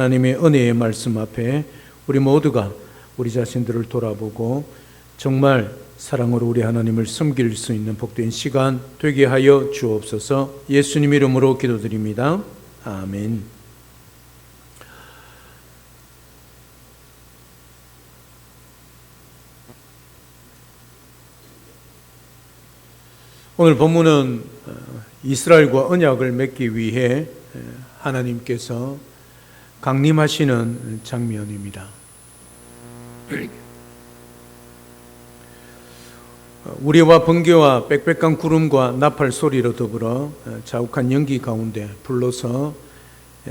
하나님의 은혜의 말씀 앞에 우리 모두가 우리 자신들을 돌아보고 정말 사랑으로 우리 하나님을 섬길 수 있는 복된 시간 되게 하여 주옵소서. 예수님 이름으로 기도드립니다. 아멘. 오늘 본문은 이스라엘과 언약을 맺기 위해 하나님께서 강림하시는 장면입니다. 우레와 번개와 빽빽한 구름과 나팔 소리로 더불어 자욱한 연기 가운데 불러서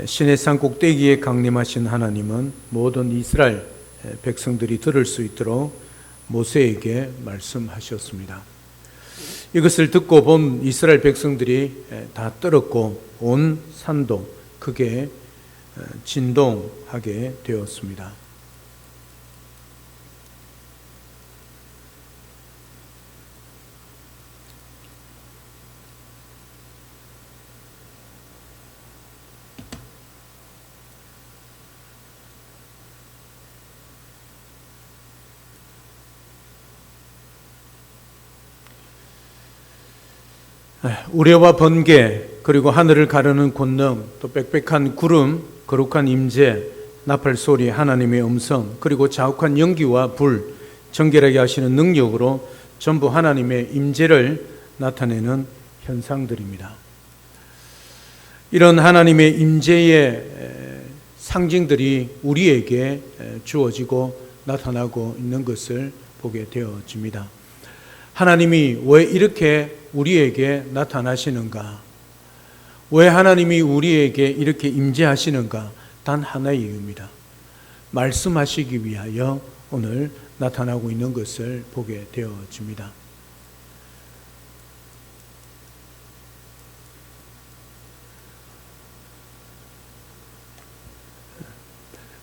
시내산 꼭대기에 강림하신 하나님은 모든 이스라엘 백성들이 들을 수 있도록 모세에게 말씀하셨습니다. 이것을 듣고 본 이스라엘 백성들이 다 떨었고 온 산도 크게 진동하게 되었습니다. 우레와 번개, 그리고 하늘을 가르는 권능, 또 빽빽한 구름, 거룩한 임재, 나팔 소리, 하나님의 음성, 그리고 자욱한 연기와 불, 정결하게 하시는 능력으로 전부 하나님의 임재를 나타내는 현상들입니다. 이런 하나님의 임재의 상징들이 우리에게 주어지고 나타나고 있는 것을 보게 되어집니다. 하나님이 왜 이렇게 우리에게 나타나시는가? 왜 하나님이 우리에게 이렇게 임재하시는가? 단 하나의 이유입니다. 말씀하시기 위하여 오늘 나타나고 있는 것을 보게 되어집니다.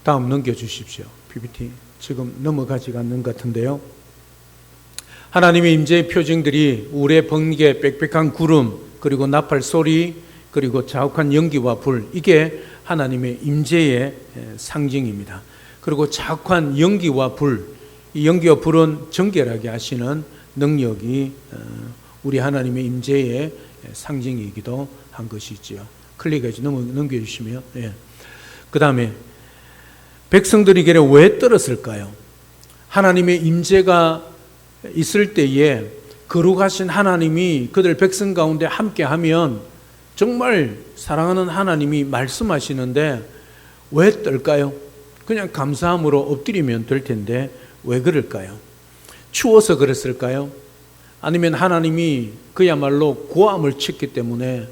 다음 넘겨주십시오. PPT 지금 넘어가지가 않는 것 같은데요. 하나님의 임재의 표징들이 우레, 번개, 빽빽한 구름, 그리고 나팔 소리, 그리고 자욱한 연기와 불, 이게 하나님의 임재의 상징입니다. 그리고 자욱한 연기와 불, 이 연기와 불은 정결하게 하시는 능력이 우리 하나님의 임재의 상징이기도 한 것이지요. 클릭해서 넘겨주시면, 그 다음에 백성들에게 왜 떨었을까요? 하나님의 임재가 있을 때에 거룩하신 하나님이 그들 백성 가운데 함께하면 정말 사랑하는 하나님이 말씀하시는데 왜 떨까요? 그냥 감사함으로 엎드리면 될 텐데 왜 그럴까요? 추워서 그랬을까요? 아니면 하나님이 그야말로 고함을 쳤기 때문에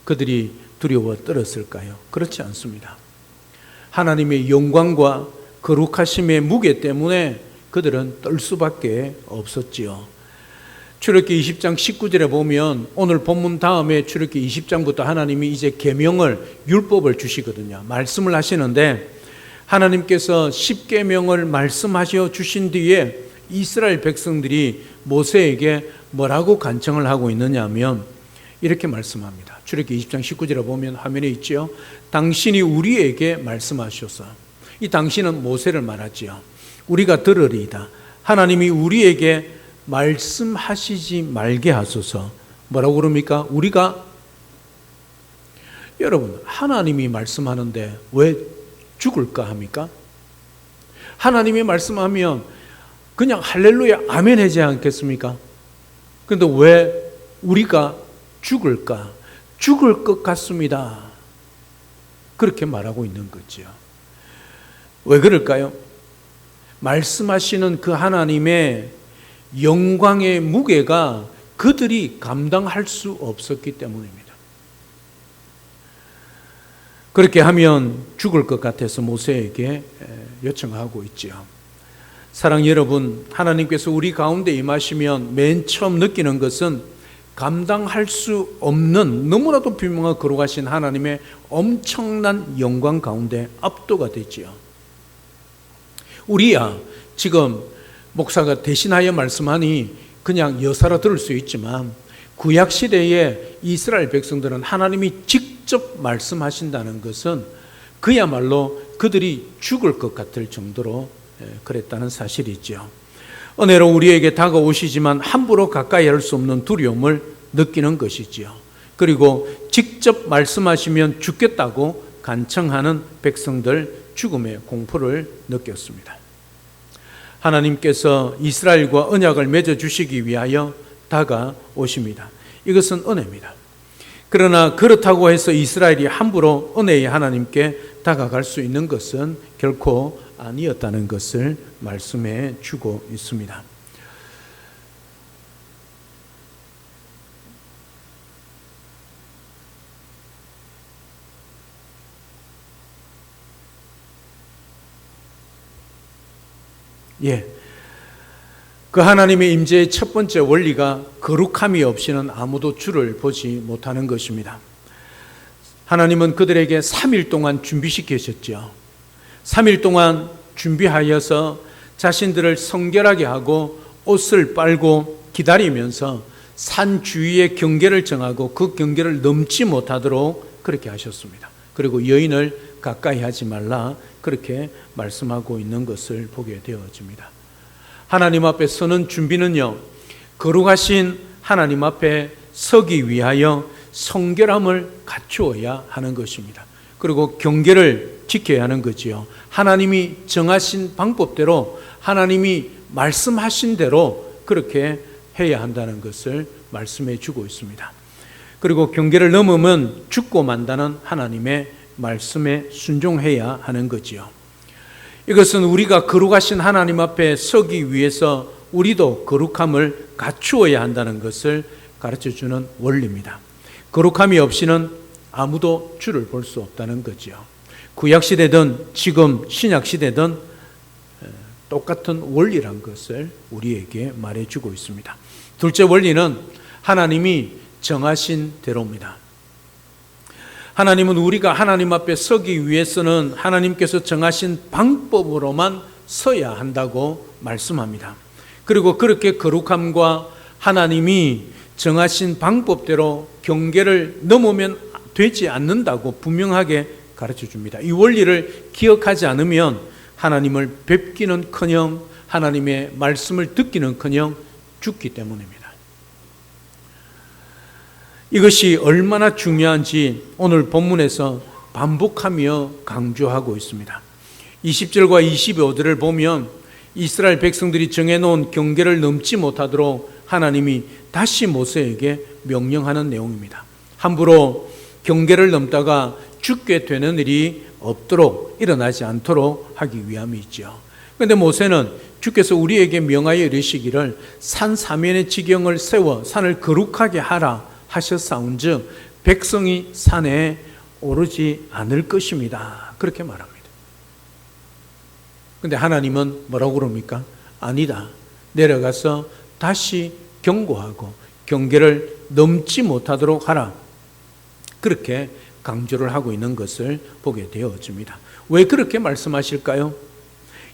그들이 두려워 떨었을까요? 그렇지 않습니다. 하나님의 영광과 거룩하심의 무게 때문에 그들은 떨 수밖에 없었지요. 출애굽기 20장 19절에 보면 오늘 본문 다음에 출애굽기 20장부터 하나님이 이제 계명을, 율법을 주시거든요. 말씀을 하시는데 하나님께서 10계명을 말씀하셔 주신 뒤에 이스라엘 백성들이 모세에게 뭐라고 간청을 하고 있느냐 하면 이렇게 말씀합니다. 출애굽기 20장 19절에 보면 화면에 있죠. 당신이 우리에게 말씀하셔서, 이 당신은 모세를 말하지요. 우리가 들으리이다. 하나님이 우리에게 말씀하시지 말게 하소서. 뭐라고 그럽니까? 우리가, 여러분, 하나님이 말씀하는데 왜 죽을까 합니까? 하나님이 말씀하면 그냥 할렐루야 아멘 하지 않겠습니까? 그런데 왜 우리가 죽을까? 죽을 것 같습니다. 그렇게 말하고 있는 거죠. 왜 그럴까요? 말씀하시는 그 하나님의 영광의 무게가 그들이 감당할 수 없었기 때문입니다. 그렇게 하면 죽을 것 같아서 모세에게 요청하고 있죠. 사랑 여러분, 하나님께서 우리 가운데 임하시면 맨 처음 느끼는 것은 감당할 수 없는 너무나도 비명하고 거룩하신 하나님의 엄청난 영광 가운데 압도가 되지요. 우리야 지금 목사가 대신하여 말씀하니 그냥 여사로 들을 수 있지만 구약시대에 이스라엘 백성들은 하나님이 직접 말씀하신다는 것은 그야말로 그들이 죽을 것 같을 정도로 그랬다는 사실이죠. 은혜로 우리에게 다가오시지만 함부로 가까이 할 수 없는 두려움을 느끼는 것이지요. 그리고 직접 말씀하시면 죽겠다고 간청하는 백성들, 죽음의 공포를 느꼈습니다. 하나님께서 이스라엘과 언약을 맺어주시기 위하여 다가오십니다. 이것은 은혜입니다. 그러나 그렇다고 해서 이스라엘이 함부로 은혜의 하나님께 다가갈 수 있는 것은 결코 아니었다는 것을 말씀해 주고 있습니다. 그 하나님의 임재의 첫 번째 원리가 거룩함이 없이는 아무도 주를 보지 못하는 것입니다. 하나님은 그들에게 3일 동안 준비시키셨죠. 3일 동안 준비하여서 자신들을 성결하게 하고 옷을 빨고 기다리면서 산 주위의 경계를 정하고 그 경계를 넘지 못하도록 그렇게 하셨습니다. 그리고 여인을 가까이 하지 말라 그렇게 말씀하고 있는 것을 보게 되어집니다. 하나님 앞에 서는 준비는요, 거룩하신 하나님 앞에 서기 위하여 성결함을 갖추어야 하는 것입니다. 그리고 경계를 지켜야 하는 거지요. 하나님이 정하신 방법대로, 하나님이 말씀하신 대로 그렇게 해야 한다는 것을 말씀해 주고 있습니다. 그리고 경계를 넘으면 죽고 만다는 하나님의 말씀에 순종해야 하는 거지요. 이것은 우리가 거룩하신 하나님 앞에 서기 위해서 우리도 거룩함을 갖추어야 한다는 것을 가르쳐주는 원리입니다. 거룩함이 없이는 아무도 주를 볼 수 없다는 거지요. 구약시대든 지금 신약시대든 똑같은 원리란 것을 우리에게 말해주고 있습니다. 둘째 원리는 하나님이 정하신 대로입니다. 하나님은 우리가 하나님 앞에 서기 위해서는 하나님께서 정하신 방법으로만 서야 한다고 말씀합니다. 그리고 그렇게 거룩함과 하나님이 정하신 방법대로 경계를 넘으면 되지 않는다고 분명하게 가르쳐 줍니다. 이 원리를 기억하지 않으면 하나님을 뵙기는커녕 하나님의 말씀을 듣기는커녕 죽기 때문입니다. 이것이 얼마나 중요한지 오늘 본문에서 반복하며 강조하고 있습니다. 20절과 25절을 보면 이스라엘 백성들이 정해놓은 경계를 넘지 못하도록 하나님이 다시 모세에게 명령하는 내용입니다. 함부로 경계를 넘다가 죽게 되는 일이 없도록, 일어나지 않도록 하기 위함이 있죠. 그런데 모세는 주께서 우리에게 명하여 이르시기를 산 사면의 지경을 세워 산을 거룩하게 하라 하셨사온즉 백성이 산에 오르지 않을 것입니다. 그렇게 말합니다. 그런데 하나님은 뭐라고 그럽니까? 아니다. 내려가서 다시 경고하고 경계를 넘지 못하도록 하라. 그렇게 강조를 하고 있는 것을 보게 되어집니다. 왜 그렇게 말씀하실까요?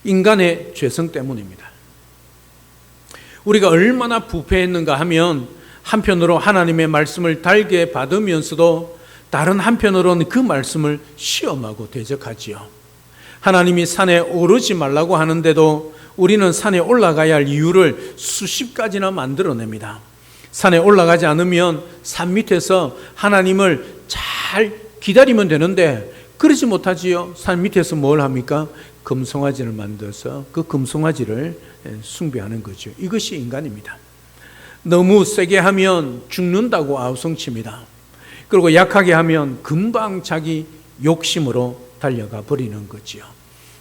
인간의 죄성 때문입니다. 우리가 얼마나 부패했는가 하면 한편으로 하나님의 말씀을 달게 받으면서도 다른 한편으로는 그 말씀을 시험하고 대적하지요. 하나님이 산에 오르지 말라고 하는데도 우리는 산에 올라가야 할 이유를 수십 가지나 만들어냅니다. 산에 올라가지 않으면 산 밑에서 하나님을 잘 기다리면 되는데 그러지 못하지요. 산 밑에서 뭘 합니까? 금송아지를 만들어서 그 금송아지를 숭배하는 거죠. 이것이 인간입니다. 너무 세게 하면 죽는다고 아우성칩니다. 그리고 약하게 하면 금방 자기 욕심으로 달려가 버리는 거지요.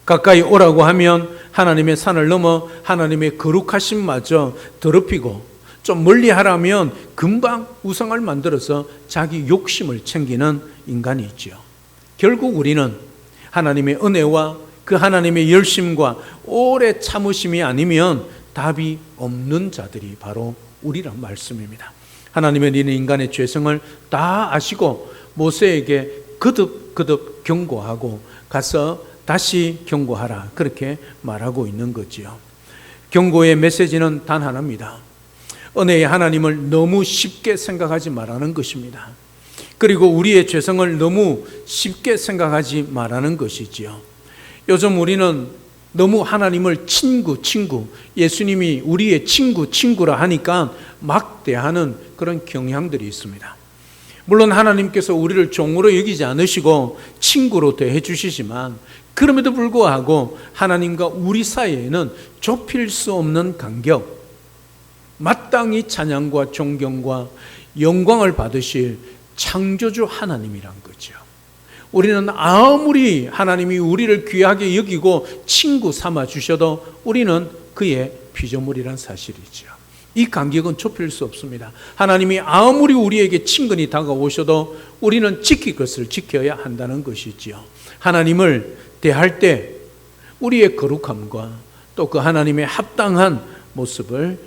가까이 오라고 하면 하나님의 산을 넘어 하나님의 거룩하심마저 더럽히고, 좀 멀리 하라면 금방 우상을 만들어서 자기 욕심을 챙기는 인간이 있지요. 결국 우리는 하나님의 은혜와 그 하나님의 열심과 오래 참으심이 아니면 답이 없는 자들이 바로 우리란 말씀입니다. 하나님은 이는 인간의 죄성을 다 아시고 모세에게 거듭 경고하고 가서 다시 경고하라 그렇게 말하고 있는 거지요. 경고의 메시지는 단 하나입니다. 은혜의 하나님을 너무 쉽게 생각하지 말라는 것입니다. 그리고 우리의 죄성을 너무 쉽게 생각하지 말라는 것이지요. 요즘 우리는 너무 하나님을 친구, 예수님이 우리의 친구라 하니까 막대하는 그런 경향들이 있습니다. 물론 하나님께서 우리를 종으로 여기지 않으시고 친구로 대해 주시지만 그럼에도 불구하고 하나님과 우리 사이에는 좁힐 수 없는 간격, 마땅히 찬양과 존경과 영광을 받으실 창조주 하나님이란 거죠. 우리는 아무리 하나님이 우리를 귀하게 여기고 친구 삼아 주셔도 우리는 그의 피조물이란 사실이죠. 이 간격은 좁힐 수 없습니다. 하나님이 아무리 우리에게 친근히 다가오셔도 우리는 지킬 것을 지켜야 한다는 것이지요. 하나님을 대할 때 우리의 거룩함과 또 그 하나님의 합당한 모습을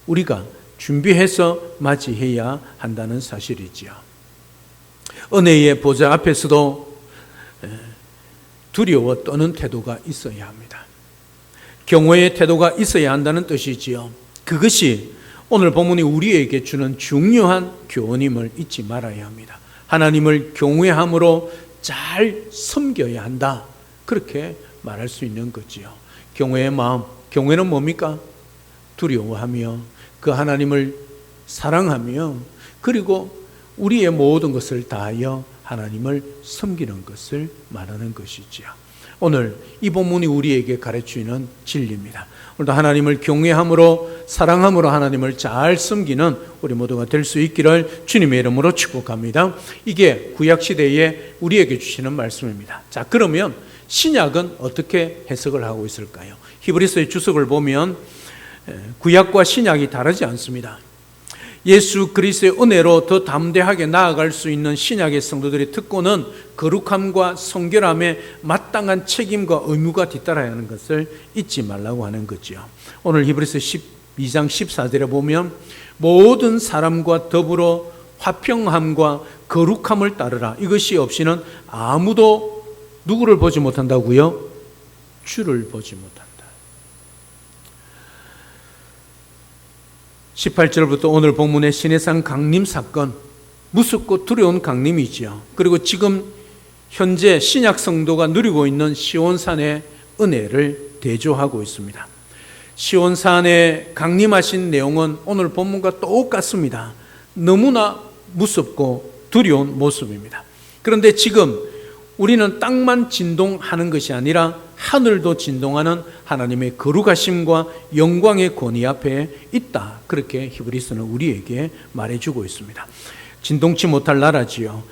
우리가 준비해서 맞이해야 한다는 사실이지요. 은혜의 보좌 앞에서도 두려워 떠는 태도가 있어야 합니다. 경외의 태도가 있어야 한다는 뜻이지요. 그것이 오늘 본문이 우리에게 주는 중요한 교훈임을 잊지 말아야 합니다. 하나님을 경외함으로 잘 섬겨야 한다. 그렇게 말할 수 있는 거지요. 경외의 마음, 경외는 뭡니까? 두려워하며 그 하나님을 사랑하며 그리고 우리의 모든 것을 다하여 하나님을 섬기는 것을 말하는 것이지요. 오늘 이 본문이 우리에게 가르치는 진리입니다. 오늘도 하나님을 경외함으로 사랑함으로 하나님을 잘 섬기는 우리 모두가 될 수 있기를 주님의 이름으로 축복합니다. 이게 구약시대에 우리에게 주시는 말씀입니다. 자, 그러면 신약은 어떻게 해석을 하고 있을까요? 히브리서의 주석을 보면 구약과 신약이 다르지 않습니다. 예수 그리스도의 은혜로 더 담대하게 나아갈 수 있는 신약의 성도들의 특권은 거룩함과 성결함에 마땅한 책임과 의무가 뒤따라야 하는 것을 잊지 말라고 하는 거죠. 오늘 히브리서 12장 14절에 보면 모든 사람과 더불어 화평함과 거룩함을 따르라. 이것이 없이는 아무도 누구를 보지 못한다고요? 주를 보지 못한다. 18절부터 오늘 본문의 시내산 강림 사건, 무섭고 두려운 강림이지요. 그리고 지금 현재 신약 성도가 누리고 있는 시온산의 은혜를 대조하고 있습니다. 시온산에 강림하신 내용은 오늘 본문과 똑같습니다. 너무나 무섭고 두려운 모습입니다. 그런데 지금 우리는 땅만 진동하는 것이 아니라 하늘도 진동하는 하나님의 거룩하심과 영광의 권위 앞에 있다. 그렇게 히브리서는 우리에게 말해주고 있습니다. 진동치 못할 나라지요.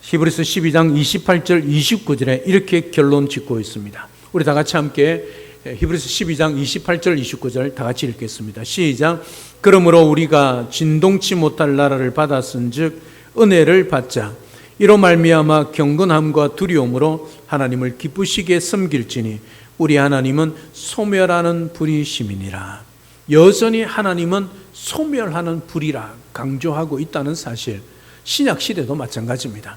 히브리서 12장 28절 29절에 이렇게 결론 짓고 있습니다. 우리 다 같이 함께 히브리서 12장 28절 29절 다 같이 읽겠습니다. 시작. 그러므로 우리가 진동치 못할 나라를 받았은즉 은혜를 받자. 이로 말미암아 경건함과 두려움으로 하나님을 기쁘시게 섬길지니 우리 하나님은 소멸하는 불이심이니라. 여전히 하나님은 소멸하는 불이라 강조하고 있다는 사실, 신약 시대도 마찬가지입니다.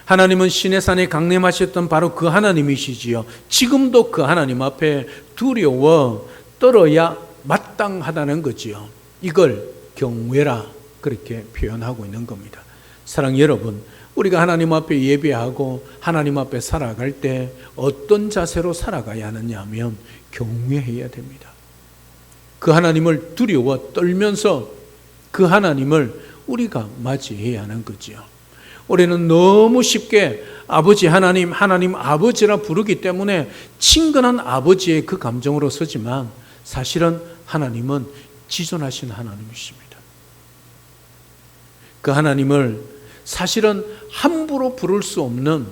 하나님은 시내산에 강림하셨던 바로 그 하나님이시지요. 지금도 그 하나님 앞에 두려워 떨어야 마땅하다는 거지요. 이걸 경외라 그렇게 표현하고 있는 겁니다. 사랑하는 여러분, 우리가 하나님 앞에 예배하고 하나님 앞에 살아갈 때 어떤 자세로 살아가야 하느냐 하면 경외해야 됩니다. 그 하나님을 두려워 떨면서 그 하나님을 우리가 맞이해야 하는 거죠. 우리는 너무 쉽게 아버지 하나님, 하나님 아버지라 부르기 때문에 친근한 아버지의 그 감정으로 서지만 사실은 하나님은 지존하신 하나님이십니다. 그 하나님을 사실은 함부로 부를 수 없는,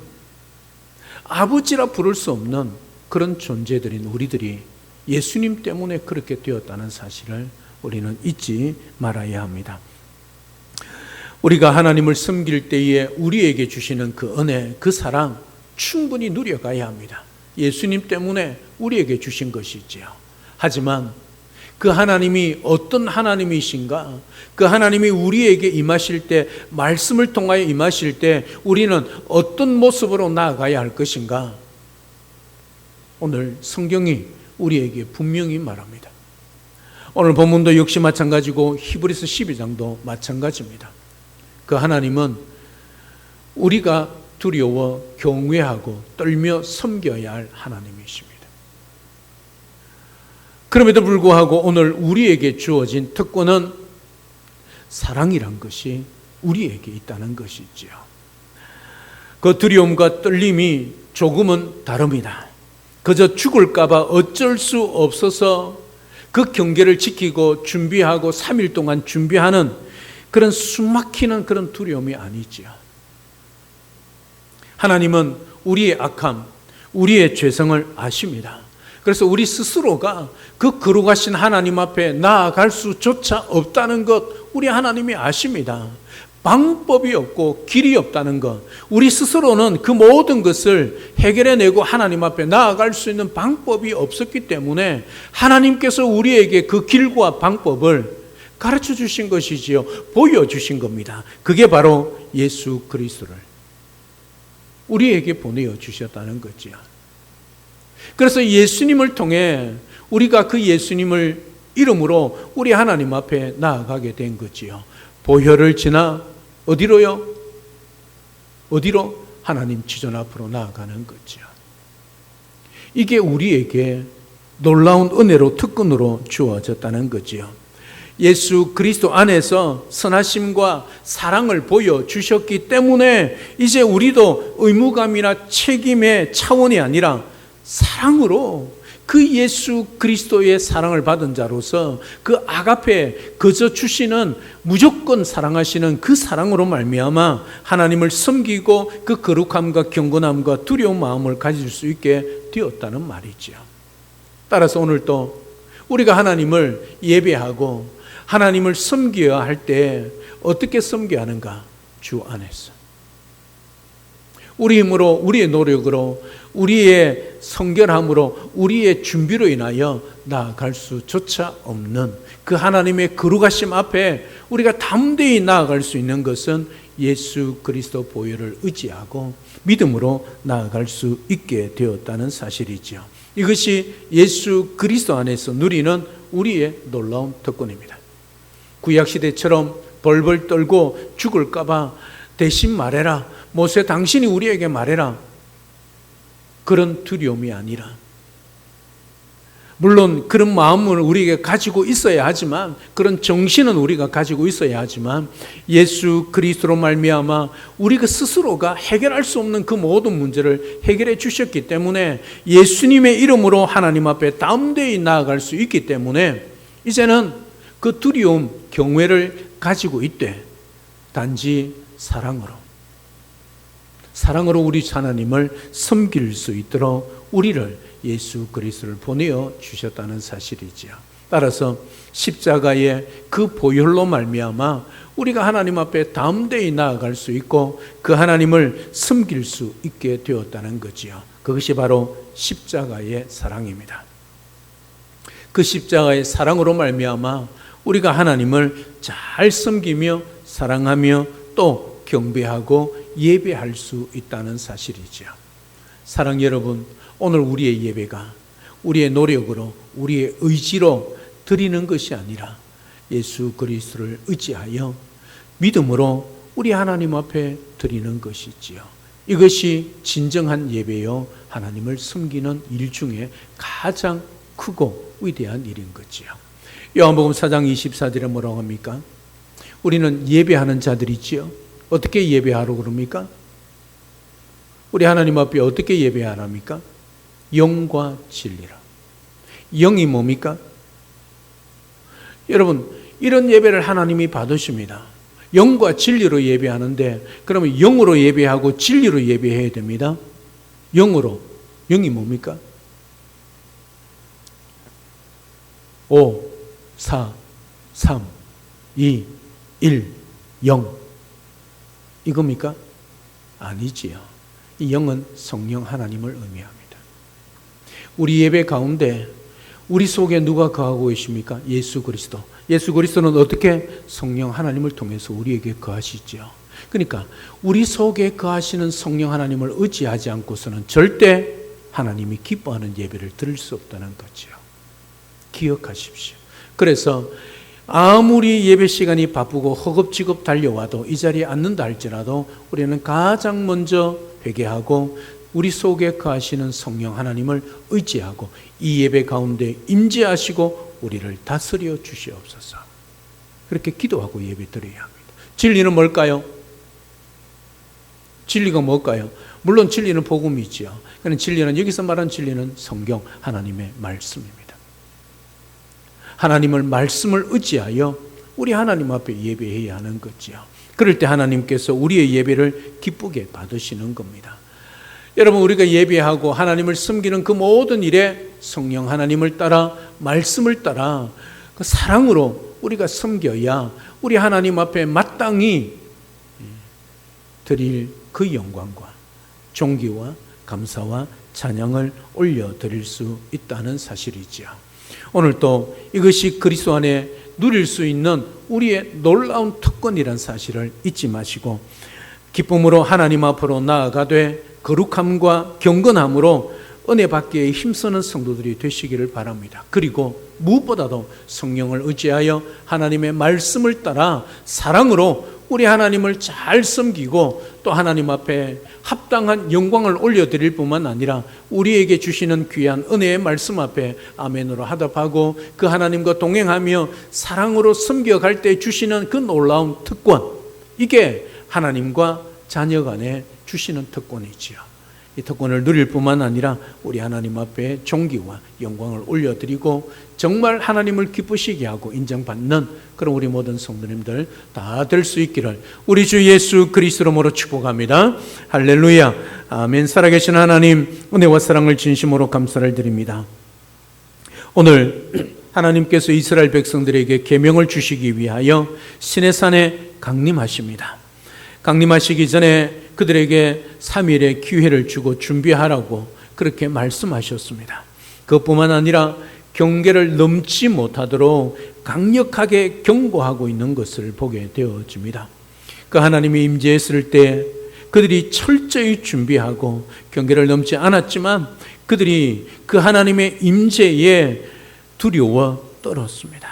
아버지라 부를 수 없는 그런 존재들인 우리들이 예수님 때문에 그렇게 되었다는 사실을 우리는 잊지 말아야 합니다. 우리가 하나님을 섬길 때에 우리에게 주시는 그 은혜, 그 사랑 충분히 누려가야 합니다. 예수님 때문에 우리에게 주신 것이지요. 하지만 그 하나님이 어떤 하나님이신가? 그 하나님이 우리에게 임하실 때, 말씀을 통하여 임하실 때 우리는 어떤 모습으로 나아가야 할 것인가? 오늘 성경이 우리에게 분명히 말합니다. 오늘 본문도 역시 마찬가지고 히브리서 12장도 마찬가지입니다. 그 하나님은 우리가 두려워 경외하고 떨며 섬겨야 할 하나님이십니다. 그럼에도 불구하고 오늘 우리에게 주어진 특권은 사랑이란 것이 우리에게 있다는 것이지요. 그 두려움과 떨림이 조금은 다릅니다. 그저 죽을까 봐 어쩔 수 없어서 그 경계를 지키고 준비하고 3일 동안 준비하는 그런 숨막히는 그런 두려움이 아니지요. 하나님은 우리의 악함, 우리의 죄성을 아십니다. 그래서 우리 스스로가 그 거룩하신 하나님 앞에 나아갈 수조차 없다는 것 우리 하나님이 아십니다. 방법이 없고 길이 없다는 것, 우리 스스로는 그 모든 것을 해결해내고 하나님 앞에 나아갈 수 있는 방법이 없었기 때문에 하나님께서 우리에게 그 길과 방법을 가르쳐 주신 것이지요. 보여주신 겁니다. 그게 바로 예수 그리스도를 우리에게 보내어 주셨다는 거지요. 그래서 예수님을 통해 우리가 그 예수님을 이름으로 우리 하나님 앞에 나아가게 된 거지요. 보혈을 지나 어디로요? 어디로? 하나님 지존 앞으로 나아가는 거죠. 이게 우리에게 놀라운 은혜로 특권으로 주어졌다는 거지요. 예수 그리스도 안에서 선하심과 사랑을 보여주셨기 때문에 이제 우리도 의무감이나 책임의 차원이 아니라 사랑으로 그 예수 그리스도의 사랑을 받은 자로서 그 아가페 거저 주시는 무조건 사랑하시는 그 사랑으로 말미암아 하나님을 섬기고 그 거룩함과 경건함과 두려운 마음을 가질 수 있게 되었다는 말이죠. 따라서 오늘 또 우리가 하나님을 예배하고 하나님을 섬겨야 할 때 어떻게 섬겨야 하는가? 주 안에서. 우리 힘으로, 우리의 노력으로, 우리의 성결함으로, 우리의 준비로 인하여 나아갈 수조차 없는 그 하나님의 거룩하심 앞에 우리가 담대히 나아갈 수 있는 것은 예수 그리스도 보혈을 의지하고 믿음으로 나아갈 수 있게 되었다는 사실이죠. 이것이 예수 그리스도 안에서 누리는 우리의 놀라운 특권입니다. 구약시대처럼 벌벌 떨고 죽을까 봐 대신 말해라, 모세 당신이 우리에게 말해라, 그런 두려움이 아니라, 물론 그런 마음을 우리에게 가지고 있어야 하지만, 그런 정신은 우리가 가지고 있어야 하지만, 예수 그리스도로 말미암아 우리가 스스로가 해결할 수 없는 그 모든 문제를 해결해 주셨기 때문에 예수님의 이름으로 하나님 앞에 담대히 나아갈 수 있기 때문에 이제는 그 두려움, 경외를 가지고 있되 단지 사랑으로 우리 하나님을 섬길 수 있도록 우리를 예수 그리스도를 보내어 주셨다는 사실이지요. 따라서 십자가의 그 보혈로 말미암아 우리가 하나님 앞에 담대히 나아갈 수 있고 그 하나님을 섬길 수 있게 되었다는 거지요. 그것이 바로 십자가의 사랑입니다. 그 십자가의 사랑으로 말미암아 우리가 하나님을 잘 섬기며 사랑하며 또 경배하고 예배할 수 있다는 사실이죠. 사랑 여러분, 오늘 우리의 예배가 우리의 노력으로 우리의 의지로 드리는 것이 아니라 예수 그리스도를 의지하여 믿음으로 우리 하나님 앞에 드리는 것이지요. 이것이 진정한 예배요 하나님을 섬기는 일 중에 가장 크고 위대한 일인 거지요. 요한복음 4장 24절에 뭐라고 합니까? 우리는 예배하는 자들이지요. 어떻게 예배하러 그럽니까? 우리 하나님 앞에 어떻게 예배하랍니까? 영과 진리라. 영이 뭡니까? 여러분, 이런 예배를 하나님이 받으십니다. 영과 진리로 예배하는데 그러면 영으로 예배하고 진리로 예배해야 됩니다. 영으로. 영이 뭡니까? 5, 4, 3, 2, 1, 0 이겁니까? 아니지요. 이 영은 성령 하나님을 의미합니다. 우리 예배 가운데 우리 속에 누가 거하고 계십니까? 예수 그리스도. 예수 그리스도는 어떻게? 성령 하나님을 통해서 우리에게 거하시죠. 그러니까 우리 속에 거하시는 성령 하나님을 의지하지 않고서는 절대 하나님이 기뻐하는 예배를 드릴 수 없다는 거죠. 기억하십시오. 그래서 아무리 예배 시간이 바쁘고 허겁지겁 달려와도 이 자리에 앉는다 할지라도 우리는 가장 먼저 회개하고 우리 속에 거하시는 성령 하나님을 의지하고 이 예배 가운데 임재하시고 우리를 다스려 주시옵소서. 그렇게 기도하고 예배 드려야 합니다. 진리는 뭘까요? 진리가 뭘까요? 물론 진리는 복음이지요. 그러나 진리는, 여기서 말하는 진리는 성경 하나님의 말씀입니다. 하나님을 말씀을 의지하여 우리 하나님 앞에 예배해야 하는 거지요. 그럴 때 하나님께서 우리의 예배를 기쁘게 받으시는 겁니다. 여러분, 우리가 예배하고 하나님을 섬기는 그 모든 일에 성령 하나님을 따라, 말씀을 따라 그 사랑으로 우리가 섬겨야 우리 하나님 앞에 마땅히 드릴 그 영광과 존귀와 감사와 찬양을 올려드릴 수 있다는 사실이지요. 오늘 또 이것이 그리스도 안에 누릴 수 있는 우리의 놀라운 특권이란 사실을 잊지 마시고 기쁨으로 하나님 앞으로 나아가되 거룩함과 경건함으로 은혜 받기에 힘쓰는 성도들이 되시기를 바랍니다. 그리고 무엇보다도 성령을 의지하여 하나님의 말씀을 따라 사랑으로 우리 하나님을 잘 섬기고 또 하나님 앞에 합당한 영광을 올려드릴 뿐만 아니라 우리에게 주시는 귀한 은혜의 말씀 앞에 아멘으로 하답하고 그 하나님과 동행하며 사랑으로 섬겨갈 때 주시는 그 놀라운 특권, 이게 하나님과 자녀 간에 주시는 특권이지요. 이 특권을 누릴 뿐만 아니라 우리 하나님 앞에 존귀와 영광을 올려드리고 정말 하나님을 기쁘시게 하고 인정받는 그런 우리 모든 성도님들 다 될 수 있기를 우리 주 예수 그리스도로 축복합니다. 할렐루야. 아멘. 살아계신 하나님, 은혜와 사랑을 진심으로 감사를 드립니다. 오늘 하나님께서 이스라엘 백성들에게 계명을 주시기 위하여 시내산에 강림하십니다. 강림하시기 전에 그들에게 3일의 기회를 주고 준비하라고 그렇게 말씀하셨습니다. 그것뿐만 아니라 경계를 넘지 못하도록 강력하게 경고하고 있는 것을 보게 되어집니다. 그 하나님이 임재했을 때 그들이 철저히 준비하고 경계를 넘지 않았지만 그들이 그 하나님의 임재에 두려워 떨었습니다.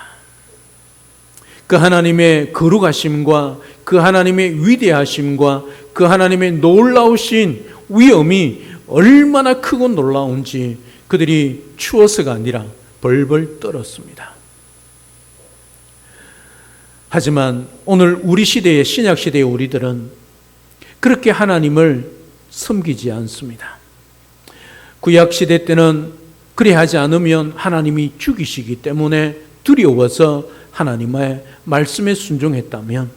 그 하나님의 거룩하심과 그 하나님의 위대하심과 그 하나님의 놀라우신 위엄이 얼마나 크고 놀라운지 그들이 추워서가 아니라 벌벌 떨었습니다. 하지만 오늘 우리 시대의 신약 시대의 우리들은 그렇게 하나님을 섬기지 않습니다. 구약 시대 때는 그리 하지 않으면 하나님이 죽이시기 때문에 두려워서 하나님의 말씀에 순종했다면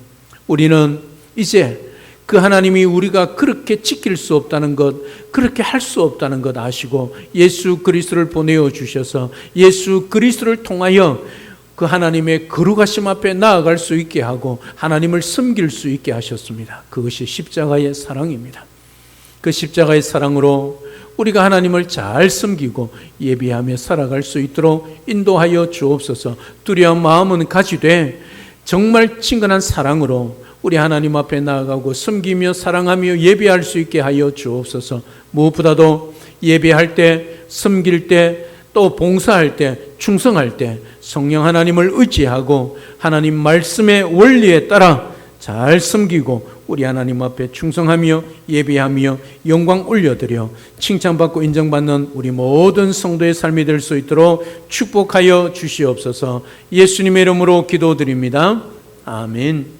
우리는 이제 그 하나님이 우리가 그렇게 지킬 수 없다는 것, 그렇게 할 수 없다는 것 아시고 예수 그리스도를 보내어 주셔서 예수 그리스도를 통하여 그 하나님의 거룩하심 앞에 나아갈 수 있게 하고 하나님을 섬길 수 있게 하셨습니다. 그것이 십자가의 사랑입니다. 그 십자가의 사랑으로 우리가 하나님을 잘 섬기고 예비하며 살아갈 수 있도록 인도하여 주옵소서. 두려운 마음은 가지되 정말 친근한 사랑으로 우리 하나님 앞에 나아가고 섬기며 사랑하며 예배할 수 있게 하여 주옵소서. 무엇보다도 예배할 때, 섬길 때, 또 봉사할 때, 충성할 때 성령 하나님을 의지하고 하나님 말씀의 원리에 따라 잘 섬기고 우리 하나님 앞에 충성하며 예배하며 영광 올려드려 칭찬받고 인정받는 우리 모든 성도의 삶이 될 수 있도록 축복하여 주시옵소서. 예수님의 이름으로 기도드립니다. 아멘.